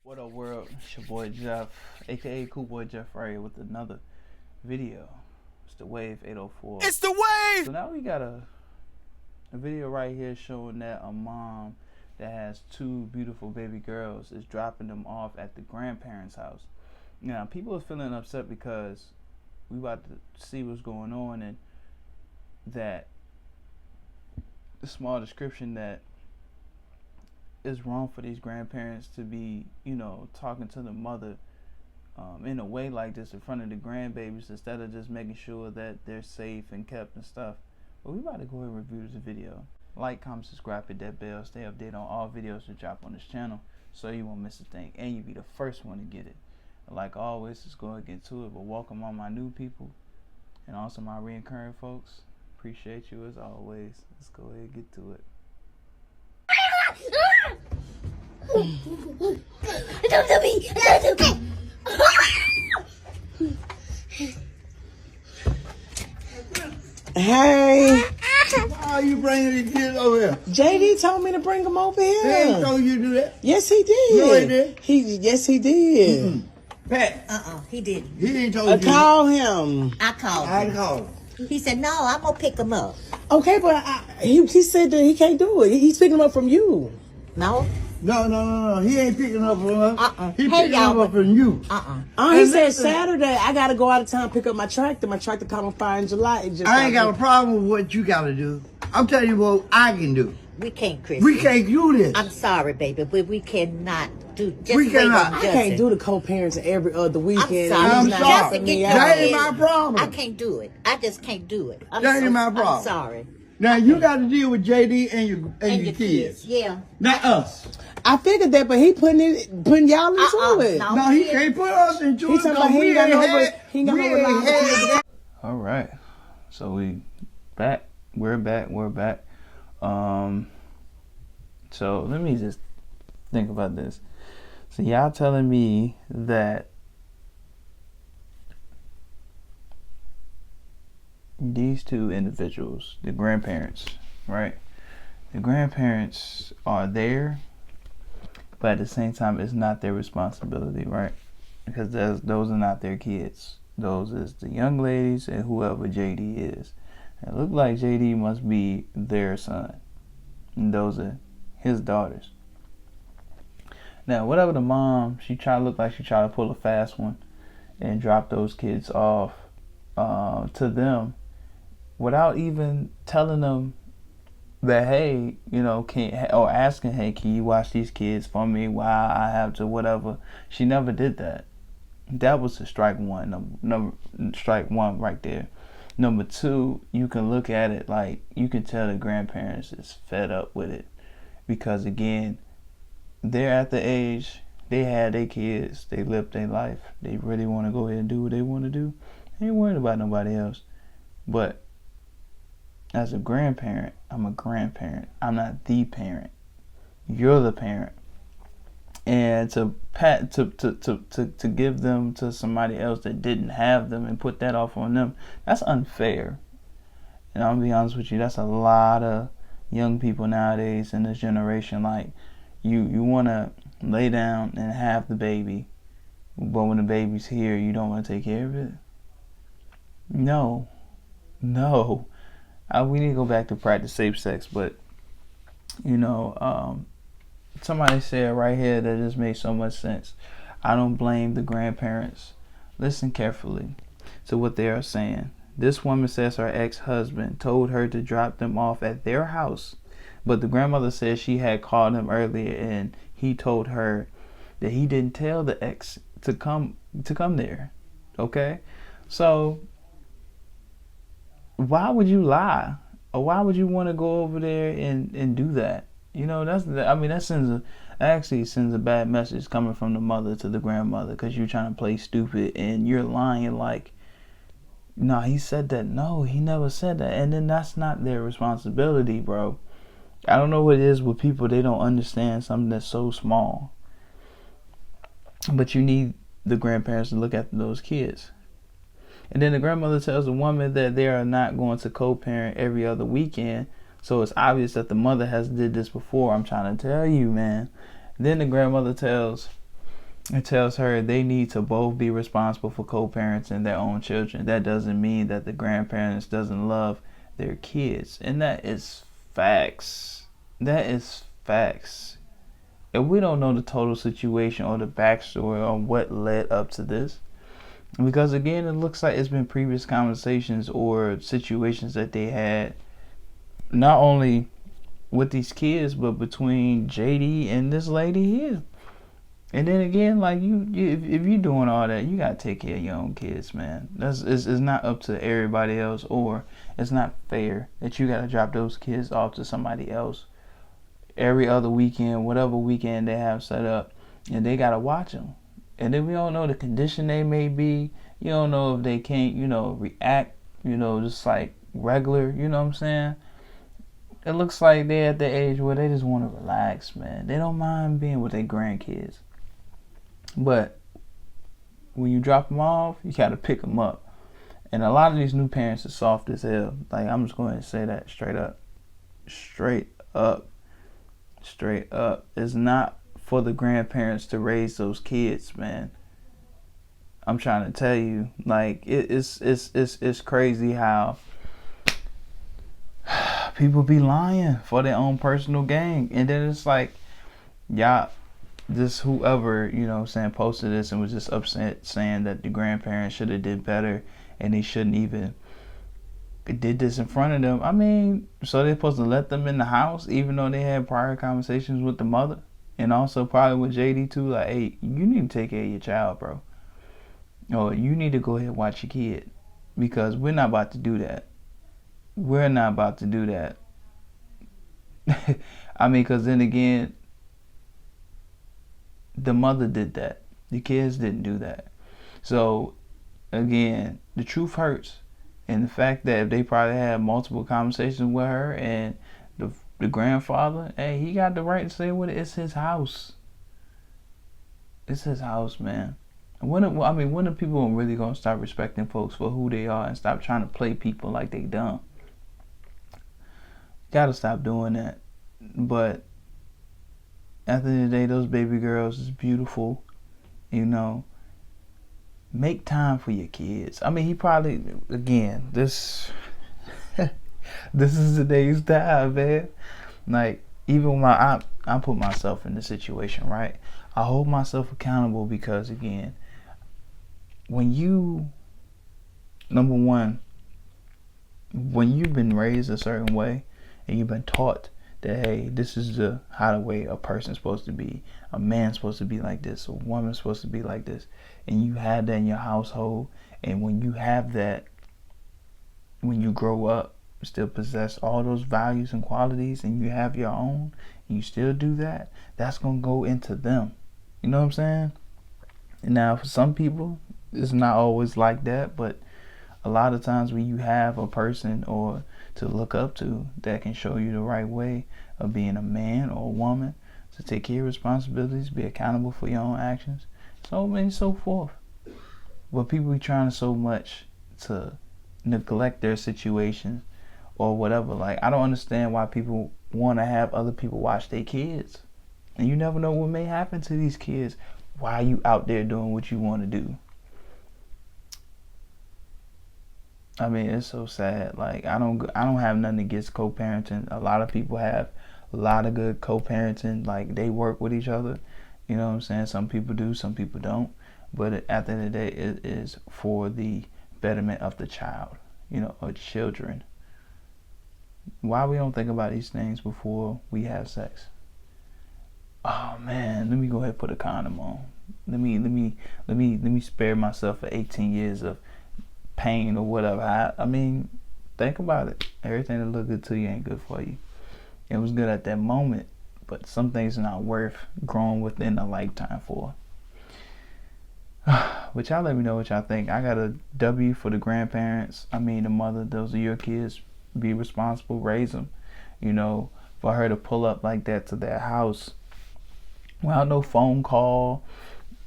What up, world? It's your boy Jeff, aka Cool Boy Jeff, right here with another video. It's the Wave 804. It's the wave! So now we got a video right here showing that a mom that has two beautiful baby girls is dropping them off at the grandparents' house. Now, people are feeling upset because we about to see what's going on, and that the small description that it's wrong for these grandparents to be, talking to the mother in a way like this in front of the grandbabies instead of just making sure that they're safe and kept and stuff. But we about to go ahead and review this video. Like, comment, subscribe, hit that bell, stay updated on all videos that drop on this channel so you won't miss a thing and you be the first one to get it. Like always, let's go ahead and get to it, but welcome all my new people and also my recurring folks. Appreciate you as always. Let's go ahead and get to it. Don't do me! Don't do me! Hey, Why are you bringing these kids over here? JD told me to bring him over He ain't here. told you to do that. Yes, he did. No, he did. Yes, he did. Pat, He didn't. he ain't told I you. called him. I called I him. called. He said, no, I'm going to pick him up. Okay, but he said that he can't do it. He's picking him up from you. No? No. He ain't picking up from us. He Hey, picking y'all, up from you. Oh, he And said listen- Saturday I gotta go out of town pick up my tractor. My tractor caught on fire in July. It just I ain't got a problem with what you got to do. I'm telling you what I can do. We can't, Chris. We can't do this. I'm sorry, baby, but we cannot do. Just We wait cannot. on I Justin. can't do the co-parenting every other weekend. I'm sorry. I'm He's not sorry. helping Justin, me get out. That ain't your my kids. problem. I can't do it. I just can't do it. That ain't my problem. I'm sorry. Now you got to deal with JD and your And your kids. Yeah. Not us. I figured that, but he putting y'all into it. No. No, he can't put us into He it. talking about 'cause he we ain't got no ain't had- he ain't got we no ain't reliable had- kids. All right, so we back. We're back. So let me just think about this. So y'all telling me that these two individuals, the grandparents, right? The grandparents are there, but at the same time, it's not their responsibility, right? Because those are not their kids. Those is the young ladies and whoever JD is. It look like JD must be their son, and those are his daughters. Now, whatever the mom, she tried to look like she tried to pull a fast one and drop those kids off to them without even telling them that, hey, or asking, hey, can you watch these kids for me while I have to whatever. She never did that. That was a strike one. Strike one right there. Number two, you can look at it like you can tell the grandparents is fed up with it because, again, they're at the age, they had their kids, they lived their life, they really want to go ahead and do what they want to do. They ain't worried about nobody else. But as a grandparent, I'm a grandparent. I'm not the parent. You're the parent. And to give them to somebody else that didn't have them and put that off on them, that's unfair. And I'll be honest with you, that's a lot of young people nowadays in this generation. Like, you want to lay down and have the baby, but when the baby's here, you don't want to take care of it. No. We need to go back to practice safe sex, but somebody said right here that just made so much sense. I don't blame the grandparents. Listen carefully to what they are saying. This woman says her ex-husband told her to drop them off at their house, but the grandmother says she had called him earlier and he told her that he didn't tell the ex to come there. Okay? So why would you lie? Or why would you want to go over there and do that? That actually sends a bad message coming from the mother to the grandmother, because you're trying to play stupid and you're lying like, no, he said that. No, he never said that. And then that's not their responsibility, bro. I don't know what it is with people. They don't understand something that's so small. But you need the grandparents to look after those kids. And then the grandmother tells the woman that they are not going to co-parent every other weekend. So it's obvious that the mother has did this before. I'm trying to tell you, man. Then the grandmother tells It tells her they need to both be responsible for co-parenting their own children. That doesn't mean that the grandparents doesn't love their kids. And that is facts. That is facts. And we don't know the total situation or the backstory on what led up to this. Because again, it looks like it's been previous conversations or situations that they had, not only with these kids, but between JD and this lady here. And then again, like if you're doing all that, you gotta take care of your own kids, man. It's not up to everybody else, or it's not fair that you gotta drop those kids off to somebody else every other weekend, whatever weekend they have set up, and they gotta watch them. And then we don't know the condition they may be. You don't know if they can't, react, just like regular. You know what I'm saying? It looks like they're at the age where they just want to relax, man. They don't mind being with their grandkids. But when you drop them off, you got to pick them up. And a lot of these new parents are soft as hell. Like, I'm just going to say that straight up. Straight up. Straight up. It's not for the grandparents to raise those kids, man. I'm trying to tell you. Like, it's crazy how people be lying for their own personal gain. And then it's like, y'all, this whoever, posted this and was just upset saying that the grandparents should have did better and they shouldn't even did this in front of them. I mean, so they're supposed to let them in the house even though they had prior conversations with the mother, and also probably with JD too. Like, hey, you need to take care of your child, bro. Or you need to go ahead and watch your kid, because we're not about to do that. We're not about to do that. I mean, because then again, the mother did that. The kids didn't do that. So, again, the truth hurts. And the fact that if they probably had multiple conversations with her and the grandfather, hey, he got the right to say what it's his house. It's his house, man. When are people really going to start respecting folks for who they are and stop trying to play people like they dumb? Gotta stop doing that. But at the end of the day, those baby girls is beautiful. Make time for your kids. I mean, he probably, again, this is today's time, man. Like, even when I put myself in the situation, right? I hold myself accountable because, again, when you, number one, when you've been raised a certain way and you've been taught that, hey, this is how the way a person's supposed to be. A man's supposed to be like this. A woman's supposed to be like this. And you have that in your household. And when you have that, when you grow up, still possess all those values and qualities, and you have your own, and you still do that, that's going to go into them. You know what I'm saying? And now, for some people, it's not always like that, but a lot of times when you have a person or to look up to that can show you the right way of being a man or a woman, to take care of responsibilities, be accountable for your own actions, so on and so forth. But people be trying so much to neglect their situations or whatever. Like, I don't understand why people want to have other people watch their kids. And you never know what may happen to these kids while you out there doing what you want to do. I mean, it's so sad. Like, I don't have nothing against co-parenting. A lot of people have a lot of good co-parenting. Like, they work with each other. You know what I'm saying? Some people do, some people don't. But at the end of the day, it is for the betterment of the child, or children. Why we don't think about these things before we have sex? Oh man, let me go ahead and put a condom on. Let me spare myself for 18 years of pain or whatever. I mean, think about it. Everything that look good to you ain't good for you. It was good at that moment, but some things are not worth growing within a lifetime for. But y'all let me know what y'all think. I got a W for the grandparents. I mean, the mother. Those are your kids. Be responsible. Raise them. For her to pull up like that to their house without no phone call,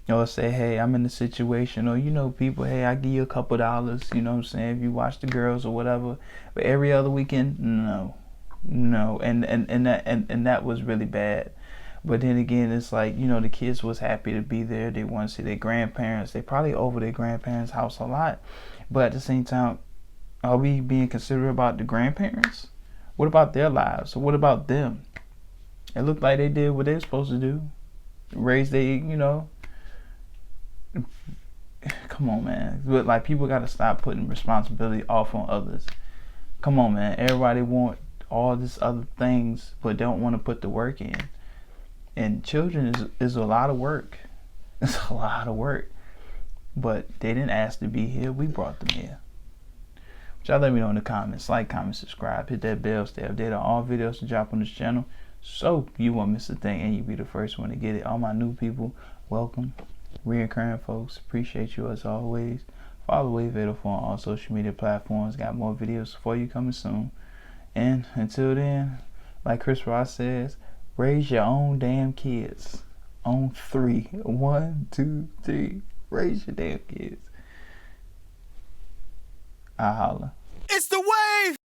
or say, hey, I'm in the situation, or people, hey, I give you a couple dollars, you know what I'm saying, if you watch the girls or whatever. But every other weekend, no, and that was really bad. But then again, it's like, the kids was happy to be there. They want to see their grandparents. They probably over their grandparents' house a lot. But at the same time, are we being considerate about the grandparents? What about their lives? So what about them? It looked like they did what they were supposed to do. Raise they, come on, man. But like, people got to stop putting responsibility off on others. Come on, man. Everybody want all these other things, but don't want to put the work in. And children is a lot of work. It's a lot of work. But they didn't ask to be here. We brought them here. Which y'all let me know in the comments. Like, comment, subscribe, hit that bell, stay updated on all videos to drop on this channel, so you won't miss a thing and you be the first one to get it. All my new people, welcome. Reoccurring folks, appreciate you as always. Follow Wave 804 on all social media platforms. Got more videos for you coming soon. And until then, like Chris Ross says, raise your own damn kids. On 3. 1, 2, 3. Raise your damn kids. I holla. It's the wave!